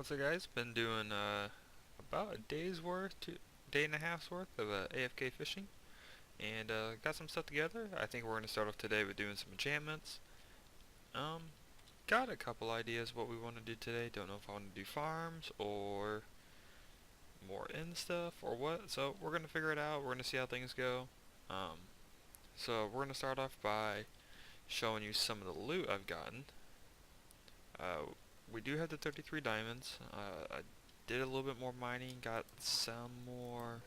What's up, guys? Been doing about a day's worth, day and a half's worth of AFK fishing, and got some stuff together. I think we're gonna start off today with doing some enchantments. Um, got a couple ideas what we want to do today. Don't know if I want to do farms or more end stuff or what. So we're gonna figure it out. We're gonna see how things go. Um, so we're gonna start off by showing you some of the loot I've gotten. We do have the 33 diamonds. I did a little bit more mining, got some more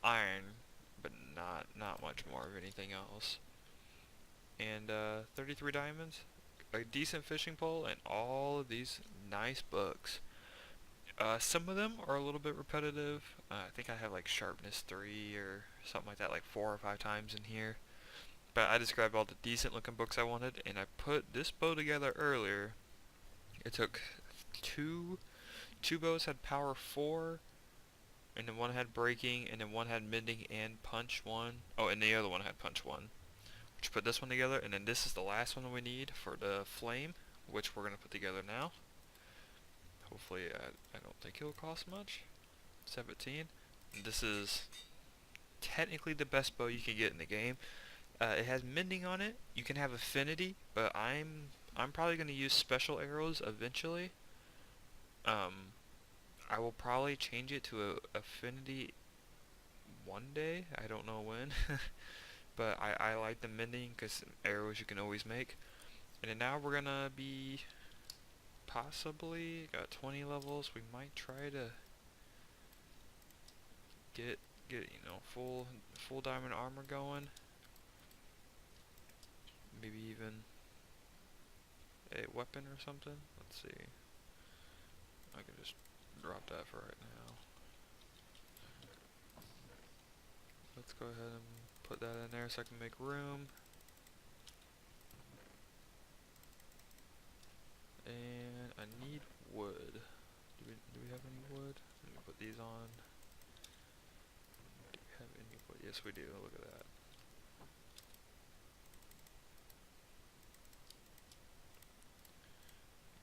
iron, but not much more of anything else. And 33 diamonds, a decent fishing pole, and all of these nice books. Some of them are a little bit repetitive. I think I have like sharpness 3 or something like that, like 4 or 5 times in here. But I just grabbed all the decent looking books I wanted, and I put this bow together earlier. It took two bows had power 4, and then one had breaking, and then one had mending and punch 1. Oh, and the other one had punch 1. Which put this one together, and then this is the last one that we need for the flame, which we're going to put together now. Hopefully, I don't think it'll cost much. 17. This is technically the best bow you can get in the game. It has mending on it. You can have affinity, but I'm probably going to use special arrows eventually. I will probably change it to a affinity one day. I don't know when. But I like the mending because arrows you can always make. And then now we're gonna be possibly got 20 levels. We might try to get full diamond armor going. Maybe even a weapon or something. Let's see. I can just drop that for right now. Let's go ahead and put that in there so I can make room. And I need wood. Do we have any wood? Let me put these on. Do we have any wood? Yes, we do. Look at that.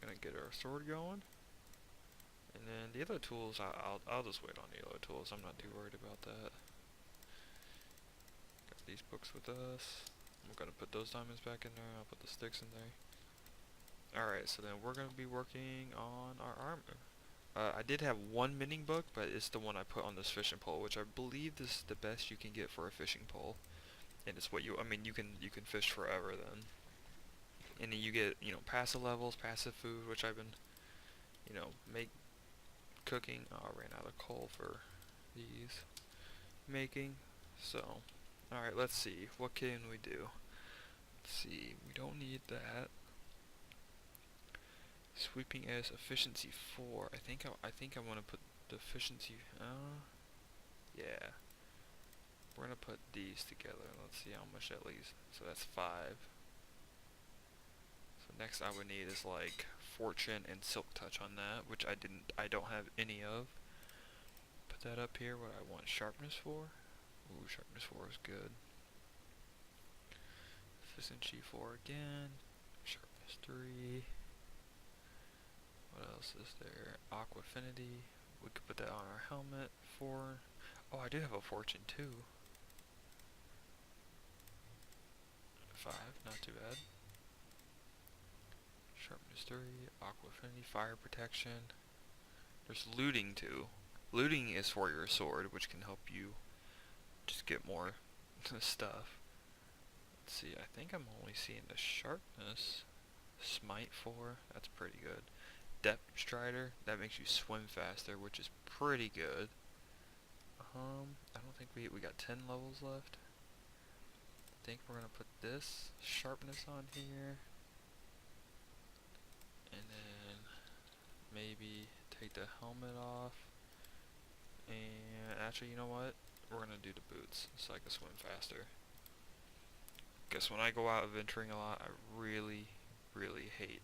Gonna get our sword going. And then the other tools, I'll just wait on the other tools. I'm not too worried about that. Got these books with us. I'm gonna put those diamonds back in there. I'll put the sticks in there. Alright, so then we're gonna be working on our armor. I did have one mending book, but it's the one I put on this fishing pole, which I believe this is the best you can get for a fishing pole. And it's what you can fish forever then. And then you get, passive levels, passive food, which I've been, make cooking. Oh, I ran out of coal for these making. So, alright, let's see. What can we do? Let's see. We don't need that. Sweeping as efficiency 4. I think I want to put the efficiency. Yeah. We're gonna put these together. Let's see how much that leaves. So that's 5. So next I would need is like fortune and silk touch on that, which I don't have any of. Put that up here. What I want sharpness 4. Ooh, sharpness 4 is good. Efficiency 4 again. Sharpness 3. What else is there? Aqua affinity. We could put that on our helmet. 4. Oh, I do have a fortune too. 5, not too bad. Sharpness 3, aqua affinity, fire protection. There's looting too. Looting is for your sword, which can help you just get more stuff. Let's see, I think I'm only seeing the sharpness. Smite 4, that's pretty good. Depth strider, that makes you swim faster, which is pretty good. I don't think we got 10 levels left. I think we're gonna put this sharpness on here, and then maybe take the helmet off. And actually, you know what? We're gonna do the boots so I can swim faster. Guess when I go out adventuring a lot, I really hate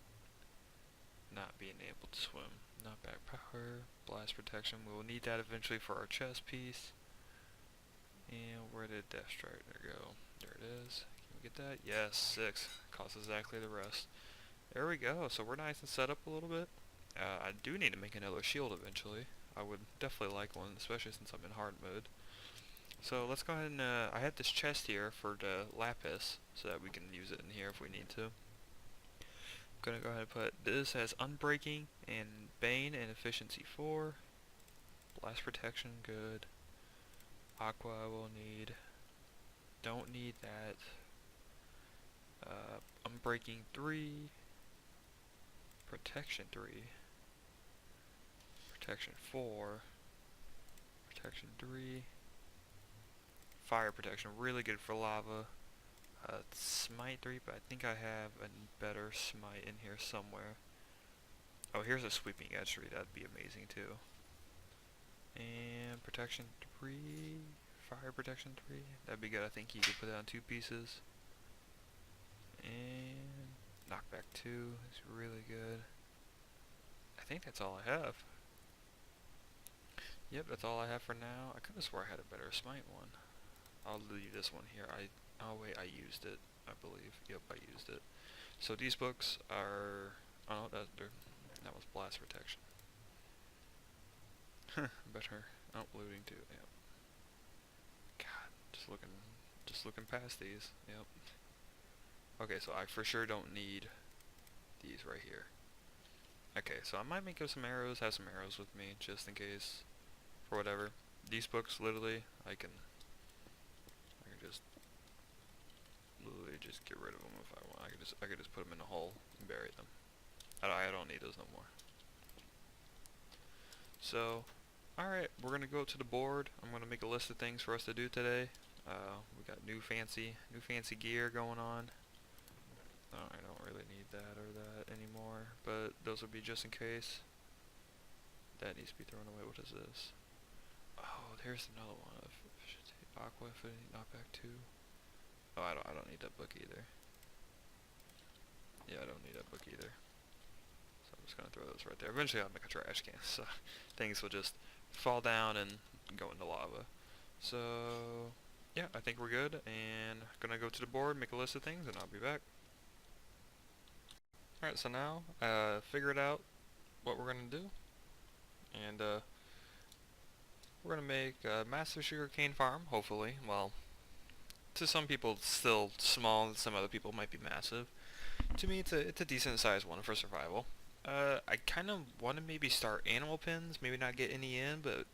not being able to swim. Not back power, blast protection. We will need that eventually for our chest piece. And where did Death Strider go? There it is. Can we get that? Yes, 6. Costs exactly the rest. There we go. So we're nice and set up a little bit. I do need to make another shield eventually. I would definitely like one, especially since I'm in hard mode. So let's go ahead and, I have this chest here for the lapis, so that we can use it in here if we need to. I'm gonna go ahead and put this as unbreaking and bane and efficiency 4. Blast protection, good. Aqua I will need. Don't need that. Unbreaking 3. Protection 3. Protection 4. Protection 3. Fire protection, really good for lava. Smite 3, but I think I have a better smite in here somewhere. Oh, here's a sweeping edge 3, that'd be amazing too. And protection 3, fire protection 3, that'd be good. I think you could put it on 2 pieces. And knockback 2 is really good. I think that's all I have. Yep, that's all I have for now. I could have swore I had a better smite one. I'll leave this one here. Oh wait, I used it, I believe. Yep, I used it. So these books are, oh, that was blast protection. Better. Oh, looting too. Yep. God, just looking past these. Yep. Okay, so I for sure don't need these right here. Okay, so I might make up some arrows, have some arrows with me, just in case, for whatever. These books, literally, I can just literally just get rid of them if I want. I could just put them in a hole and bury them. I don't need those no more. So, alright, we're gonna go to the board. I'm gonna make a list of things for us to do today. We got new fancy gear going on. I don't really need that or that anymore, but those will be just in case. That needs to be thrown away. What is this? Oh, there's another one of Aqua Affinity Knockback 2. Oh, I don't need that book either. Yeah, I don't need that book either. So I'm just gonna throw those right there. Eventually I'll make a trash can, so things will just fall down and go into lava. So yeah, I think we're good, and gonna go to the board, make a list of things, and I'll be back. Alright, so now figured out what we're gonna do, and we're gonna make a massive sugarcane farm, hopefully. Well, to some people it's still small, and some other people might be massive. To me, it's a decent sized one for survival. I kind of want to maybe start animal pens, maybe not get any in, but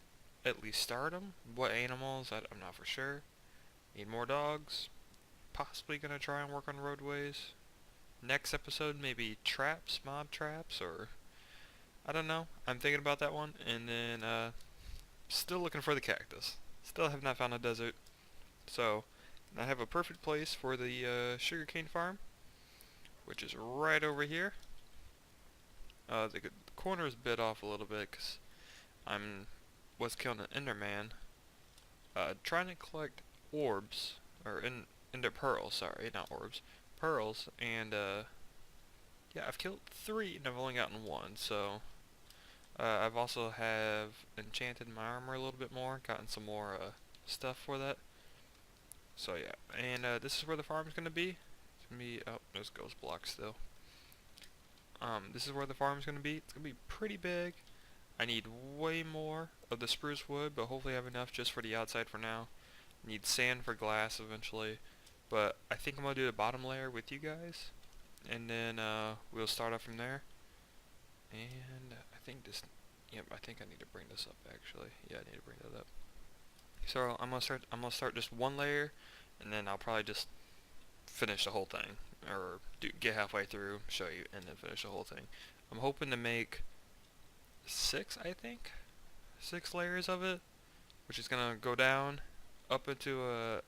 at least start them. What animals, I'm not for sure. Need more dogs. Possibly gonna try and work on roadways. Next episode, maybe traps, mob traps, or I don't know. I'm thinking about that one, and then still looking for the cactus. Still have not found a desert. So I have a perfect place for the sugarcane farm, which is right over here. The corner is bit off a little bit because was killing an Enderman, trying to collect orbs, or ender pearls. Sorry, not orbs, pearls, and yeah, I've killed 3 and I've only gotten 1. So I've also have enchanted my armor a little bit more, gotten some more stuff for that. So yeah, and this is where the farm's gonna be. It's gonna be, oh, there's ghost blocks still. This is where the farm's gonna be. It's gonna be pretty big. I need way more of the spruce wood, but hopefully I have enough just for the outside for now. Need sand for glass eventually, but I think I'm gonna do the bottom layer with you guys, and then we'll start off from there. And I think this, yep, I think I need to bring this up actually. Yeah, I need to bring that up. So I'm gonna start just one layer, and then I'll probably just finish the whole thing, or get halfway through, show you, and then finish the whole thing. I'm hoping to make 6, I think, 6 layers of it, which is gonna go down, up into a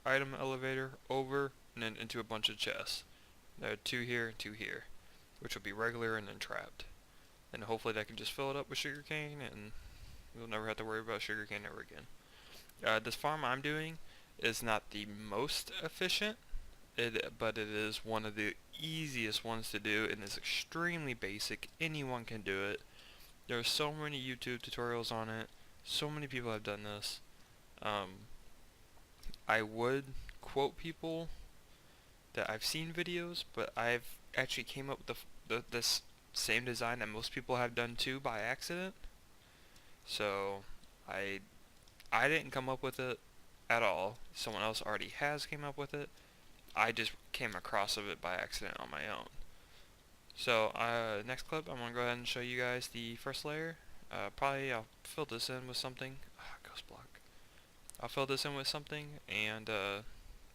item elevator, over, and then into a bunch of chests. There are 2 here and 2 here, which will be regular and then trapped. And hopefully that can just fill it up with sugarcane, and we'll never have to worry about sugarcane ever again. This farm I'm doing is not the most efficient, but it is one of the easiest ones to do, and is extremely basic. Anyone can do it. There are so many YouTube tutorials on it. So many people have done this. I would quote people that I've seen videos, but I've actually came up with this same design that most people have done too by accident. So I I didn't come up with it at all. Someone else already has came up with it. I just came across of it by accident on my own. So next clip, I'm gonna go ahead and show you guys the first layer. Probably I'll fill this in with something. Ghost block. I'll fill this in with something and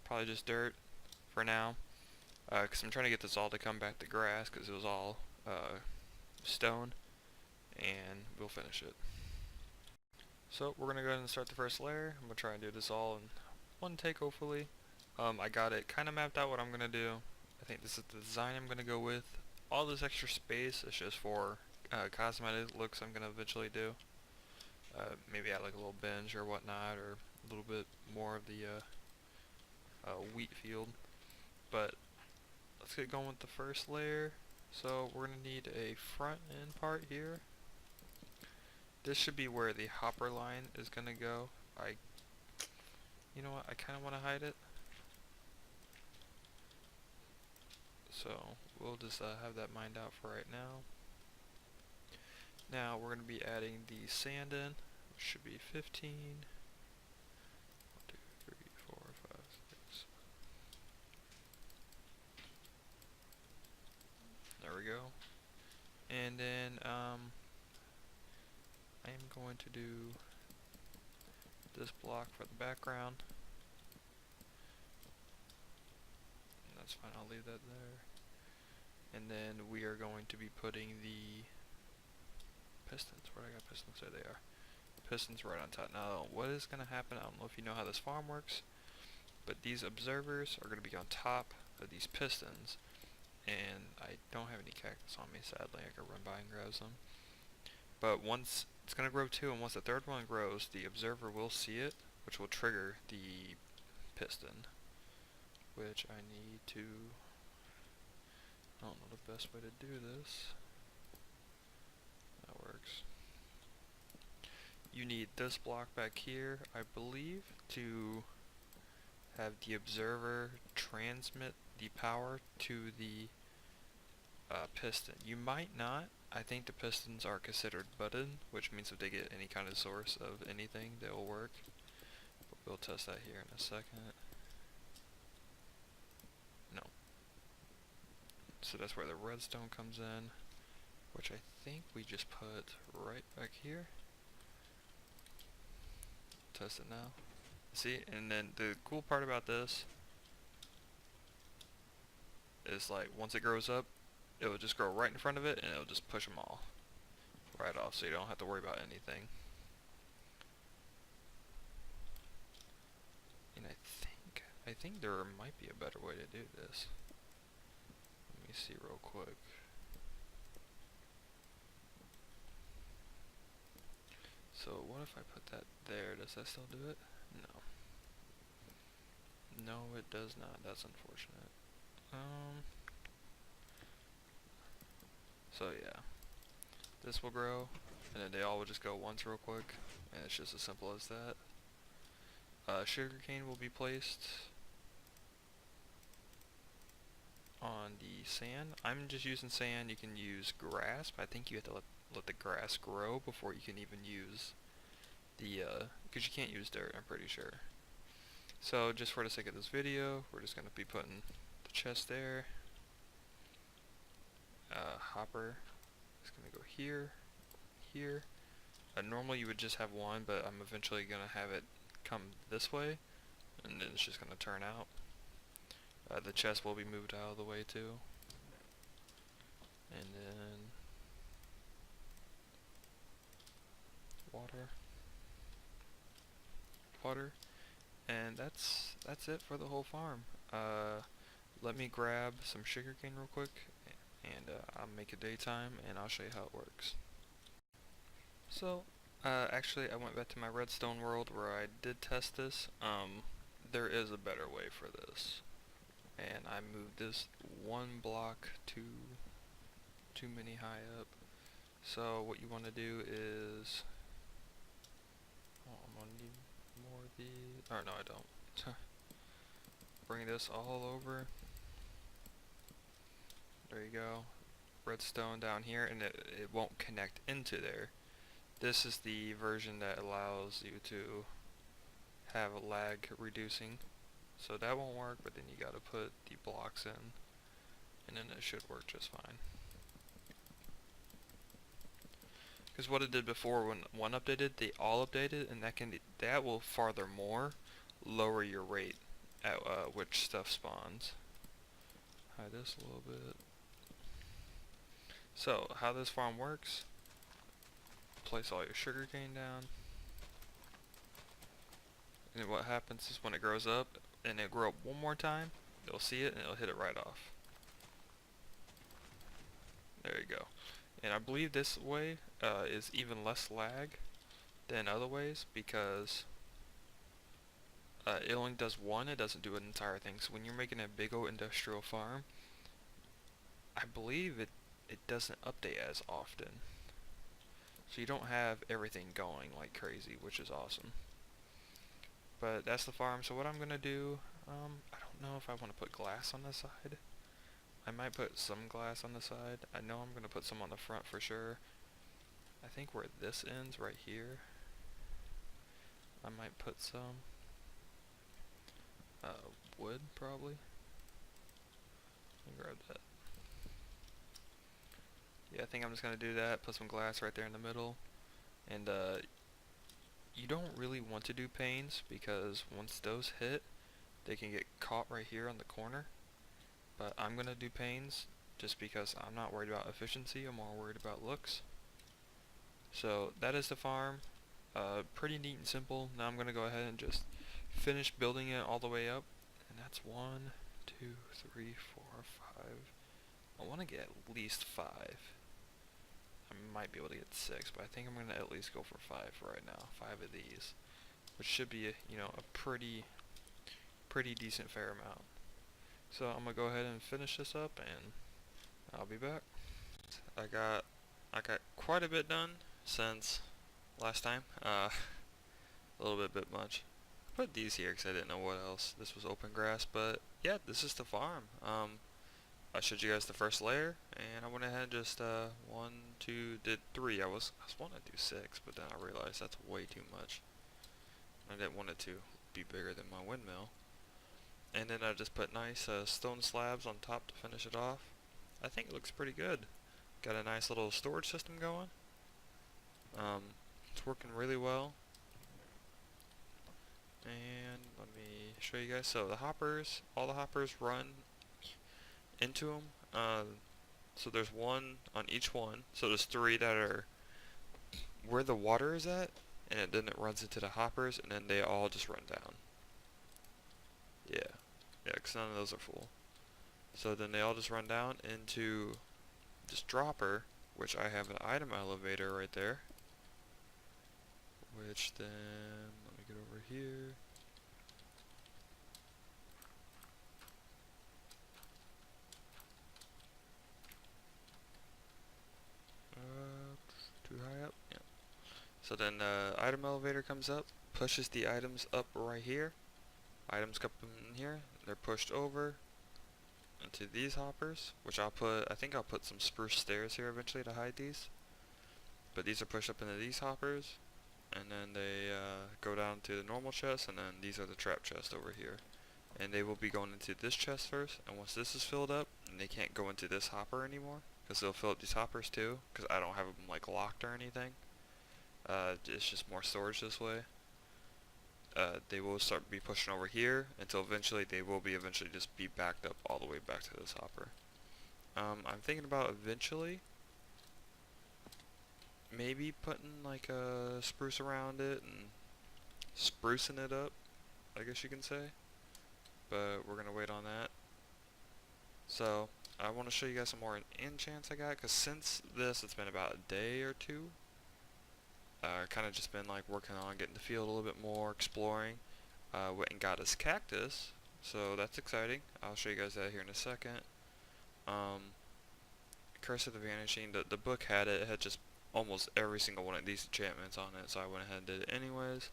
probably just dirt for now. Because I'm trying to get this all to come back to grass because it was all stone, and we'll finish it. So we're gonna go ahead and start the first layer. I'm gonna try and do this all in one take, hopefully. I got it kind of mapped out what I'm gonna do. I think this is the design I'm gonna go with. All this extra space is just for cosmetic looks I'm gonna eventually do. Maybe add like a little bench or whatnot, or a little bit more of the wheat field. But let's get going with the first layer. So we're gonna need a front end part here. This should be where the hopper line is gonna go. You know what? I kind of want to hide it. So we'll just have that mined out for right now. Now we're going to be adding the sand in, which should be 15. 1, 2, 3, 4, 5, 6. There we go. And then I am going to do this block for the background. And that's fine, I'll leave that there. And then we are going to be putting the pistons. Where I got pistons? There they are. Pistons right on top. Now, what is going to happen? I don't know if you know how this farm works, but these observers are going to be on top of these pistons. And I don't have any cactus on me, sadly. I could run by and grab some. But once it's going to grow too, and once the third one grows, the observer will see it, which will trigger the piston. Which I need to... I don't know the best way to do this. That works. You need this block back here, I believe, to have the observer transmit the power to the piston. You might not. I think the pistons are considered button, which means if they get any kind of source of anything, they will work. But we'll test that here in a second. No. So that's where the redstone comes in, which I think we just put right back here. Test it now. See, and then the cool part about this is like once it grows up, it will just grow right in front of it and it'll just push them all right off, so you don't have to worry about anything. And I think there might be a better way to do this. Let me see real quick. So what if I put that there? Does that still do it? No. No, it does not. That's unfortunate. So yeah, this will grow, and then they all will just go once real quick, and it's just as simple as that. Sugarcane will be placed on the sand. I'm just using sand. You can use grass, but I think you have to let the grass grow before you can even use the, because you can't use dirt, I'm pretty sure. So just for the sake of this video, we're just going to be putting the chest there. Hopper is going to go here, here. Normally you would just have one, but I'm eventually going to have it come this way, and then it's just going to turn out. The chest will be moved out of the way too. And then water, and that's it for the whole farm. Let me grab some sugarcane real quick, and I'll make it daytime, and I'll show you how it works. So, actually, I went back to my redstone world where I did test this. There is a better way for this, and I moved this one block too many high up. So what you want to do is, I'm gonna need more of these. Or no, I don't. Bring this all over. There you go. redstone down here, and it won't connect into there. This is the version that allows you to have a lag reducing. So that won't work, but then you gotta put the blocks in, and then it should work just fine. Because what it did before, when one updated, they all updated, and that will furthermore lower your rate at which stuff spawns. Hide this a little bit. So how this farm works: place all your sugarcane down, and what happens is when it grows up, and it grow up one more time, you'll see it and it'll hit it right off. There you go. And I believe this way is even less lag than other ways, because it only does one, it doesn't do an entire thing. So when you're making a big old industrial farm, I believe it doesn't update as often. So you don't have everything going like crazy, which is awesome. But that's the farm. So what I'm gonna do, I don't know if I want to put glass on the side. I might put some glass on the side. I know I'm gonna put some on the front for sure. I think where this ends, right here, I might put some wood, probably. Let me grab that. Yeah, I think I'm just gonna do that. Put some glass right there in the middle. And you don't really want to do panes, because once those hit, they can get caught right here on the corner. But I'm gonna do panes just because I'm not worried about efficiency, I'm more worried about looks. So that is the farm. Pretty neat and simple. Now I'm gonna go ahead and just finish building it all the way up. And that's 1, 2, 3, 4, 5. I want to get at least 5. I might be able to get 6, but I think I'm gonna at least go for 5 for right now. 5 of these, which should be a pretty decent fair amount. So I'm gonna go ahead and finish this up, and I'll be back. I got quite a bit done since last time. A little bit much. I put these here because I didn't know what else. This was open grass, but yeah, this is the farm. I showed you guys the first layer, and I went ahead and just 1, 2, did 3. I was wanting to do 6, but then I realized that's way too much. I didn't want it to be bigger than my windmill. And then I just put nice stone slabs on top to finish it off. I think it looks pretty good. Got a nice little storage system going. It's working really well. And let me show you guys. So the hoppers, all the hoppers run into them. So there's one on each one. So there's 3 that are where the water is at, and then it runs into the hoppers, and then they all just run down. Yeah, because none of those are full. So then they all just run down into this dropper, which I have an item elevator right there. Which then, let me get over here. Too high up? Yeah. So then the item elevator comes up, pushes the items up right here. Items come in here, they're pushed over into these hoppers, which I think I'll put some spruce stairs here eventually to hide these. But these are pushed up into these hoppers, and then they go down to the normal chest, and then these are the trap chests over here. And they will be going into this chest first, and once this is filled up, and they can't go into this hopper anymore, because they'll fill up these hoppers too, because I don't have them like locked or anything. It's just more storage this way. They will start be pushing over here until eventually they will be just be backed up all the way back to this hopper. I'm thinking about eventually maybe putting like a spruce around it and sprucing it up, I guess you can say, but we're gonna wait on that. So I want to show you guys some more enchants I got, because since this it's been about a day or 2. Kind of just been like working on getting the field a little bit more, exploring. Went and got us cactus, so that's exciting. I'll show you guys that here in a second. Curse of the Vanishing, the book had it. It had just almost every single one of these enchantments on it, so I went ahead and did it anyways.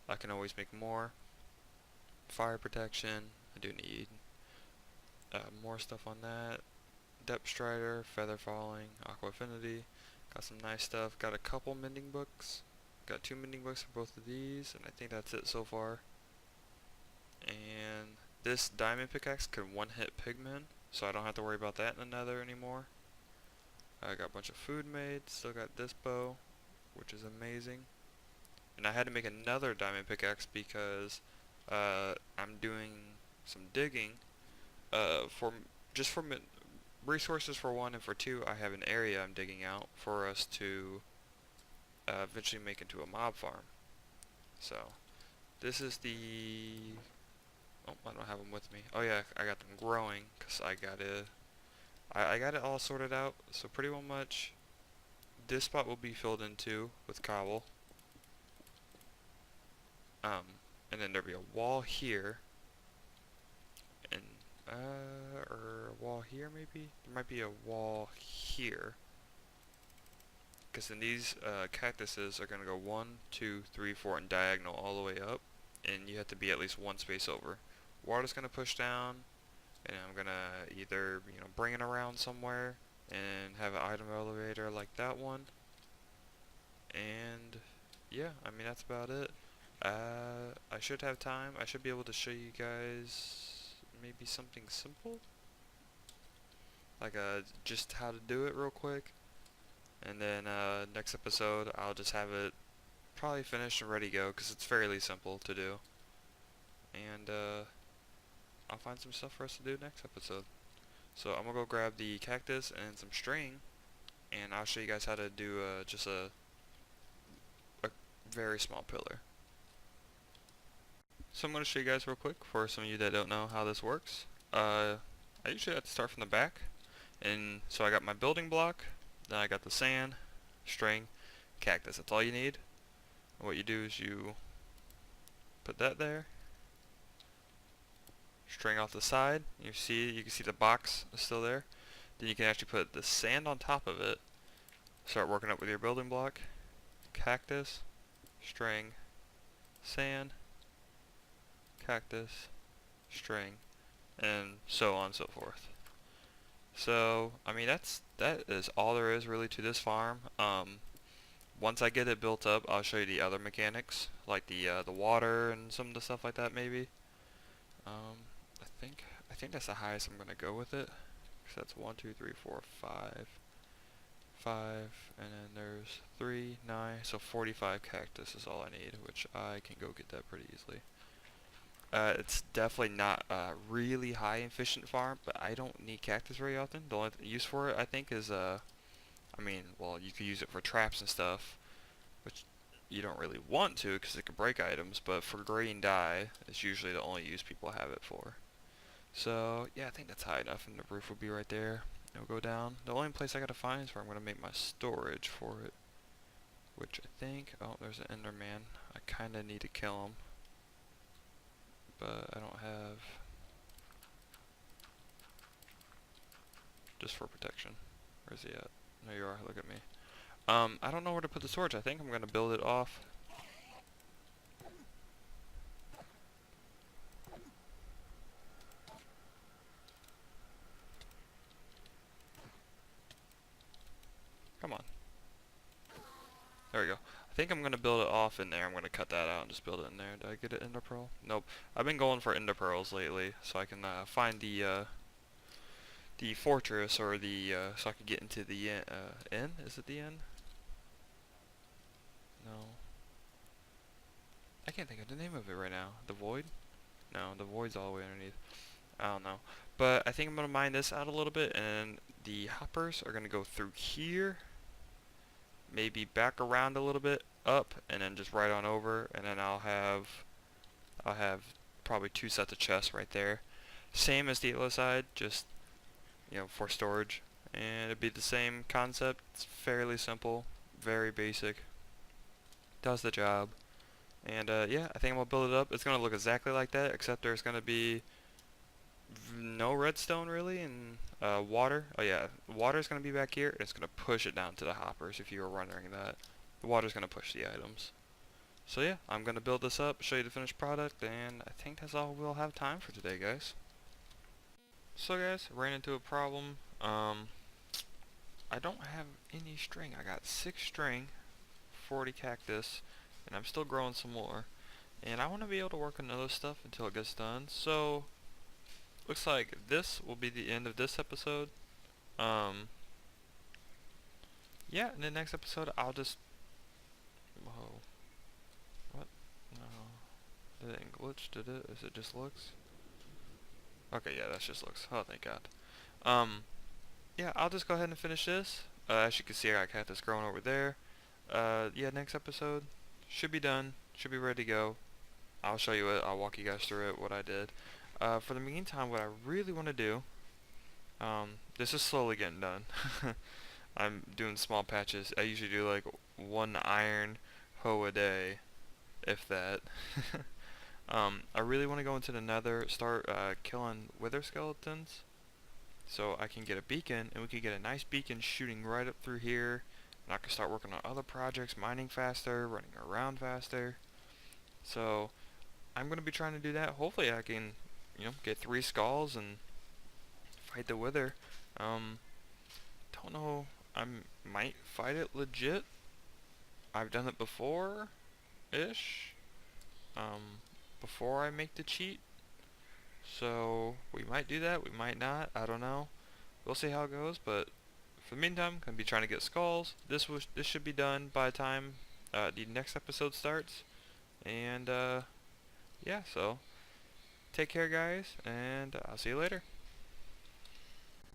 I can always make more. Fire protection, I do need more stuff on that. Depth Strider, Feather Falling, Aqua Affinity. Got some nice stuff. Got a couple mending books. Got 2 mending books for both of these, and I think that's it so far. And this diamond pickaxe can one-hit pigmen, so I don't have to worry about that in the nether anymore. I got a bunch of food made. Still got this bow, which is amazing. And I had to make another diamond pickaxe because I'm doing some digging for just for resources for one, and for two, I have an area I'm digging out for us to eventually make into a mob farm. So this is the oh, I don't have them with me. Oh yeah, I got them growing because I got it all sorted out. So pretty well much this spot will be filled in too with cobble. And then there'll be a wall here, and or a wall here maybe. There might be a wall here, because then these cactuses are gonna go 1, 2, 3, 4 and diagonal all the way up, and you have to be at least one space over. Water's gonna push down, and I'm gonna either bring it around somewhere and have an item elevator like that one, and yeah, I mean that's about it. I should have time. I should be able to show you guys maybe something simple, like just how to do it real quick, and then next episode I'll just have it probably finished and ready to go because it's fairly simple to do, and I'll find some stuff for us to do next episode. So I'm gonna go grab the cactus and some string, and I'll show you guys how to do just a very small pillar. So I'm going to show you guys real quick for some of you that don't know how this works. I usually have to start from the back, and so I got my building block, then I got the sand, string, cactus. That's all you need. And what you do is you put that there, string off the side. You can see the box is still there. Then you can actually put the sand on top of it. Start working up with your building block, cactus, string, sand, cactus, string, and so on and so forth. So I mean that is all there is really to this farm. Once I get it built up, I'll show you the other mechanics, like the water and some of the stuff like that maybe. I think that's the highest I'm gonna go with it. So that's 1, 2, 3, 4, 5, and then there's 3, 9, so 45 cactus is all I need, which I can go get that pretty easily. It's definitely not a really high efficient farm, but I don't need cactus very often. The only use for it I think is I mean, well, you could use it for traps and stuff, which you don't really want to because it can break items, but for green dye is usually the only use people have it for. So yeah, I think that's high enough, and the roof will be right there. It'll go down. The only place I gotta find is where I'm gonna make my storage for it, which I think, oh, there's an Enderman. I kinda need to kill him, but I don't have, just for protection. Where's he at? There you are, look at me. I don't know where to put the storage. I think I'm gonna build it off. Come on. There we go. I think I'm gonna build it off in there. I'm gonna cut that out and just build it in there. Did I get an ender pearl? Nope. I've been going for ender pearls lately, so I can find the fortress, or the so I can get into the inn. Is it the inn? No. I can't think of the name of it right now. The void? No, the void's all the way underneath. I don't know. But I think I'm gonna mine this out a little bit, and the hoppers are gonna go through here. Maybe back around a little bit, up, and then just right on over, and then I'll have probably 2 sets of chests right there. Same as the other side, just for storage, and it'd be the same concept. It's fairly simple, very basic, does the job, and yeah, I think I'm gonna build it up. It's gonna look exactly like that, except there's gonna be no redstone really, and water. Oh yeah, water's gonna be back here, and it's gonna push it down to the hoppers. If you were wondering that, the water's gonna push the items. So yeah, I'm gonna build this up, show you the finished product, and I think that's all we'll have time for today, guys. So guys, ran into a problem. Um, I don't have any string. I got 6 string, 40 cactus, and I'm still growing some more. And I want to be able to work on other stuff until it gets done. So, looks like this will be the end of this episode. Um, yeah, in the next episode, I'll just... Whoa. What? No. It didn't glitch, did it? Is it just looks? Okay, yeah, that's just looks. Oh, thank God. Yeah, I'll just go ahead and finish this. As you can see, I got cactus growing over there. Yeah, next episode should be done. Should be ready to go. I'll show you it. I'll walk you guys through it, what I did. For the meantime, what I really want to do, this is slowly getting done. I'm doing small patches. I usually do like 1 iron hoe a day, if that. I really want to go into the nether, start killing wither skeletons, so I can get a beacon, and we can get a nice beacon shooting right up through here, and I can start working on other projects, mining faster, running around faster. So I'm going to be trying to do that. Hopefully I can, get 3 skulls and fight the wither. Don't know. I might fight it legit. I've done it before-ish. Before I make the cheat. So we might do that. We might not. I don't know. We'll see how it goes. But for the meantime, gonna be trying to get skulls. This should be done by the time the next episode starts. And yeah. So take care, guys, and I'll see you later.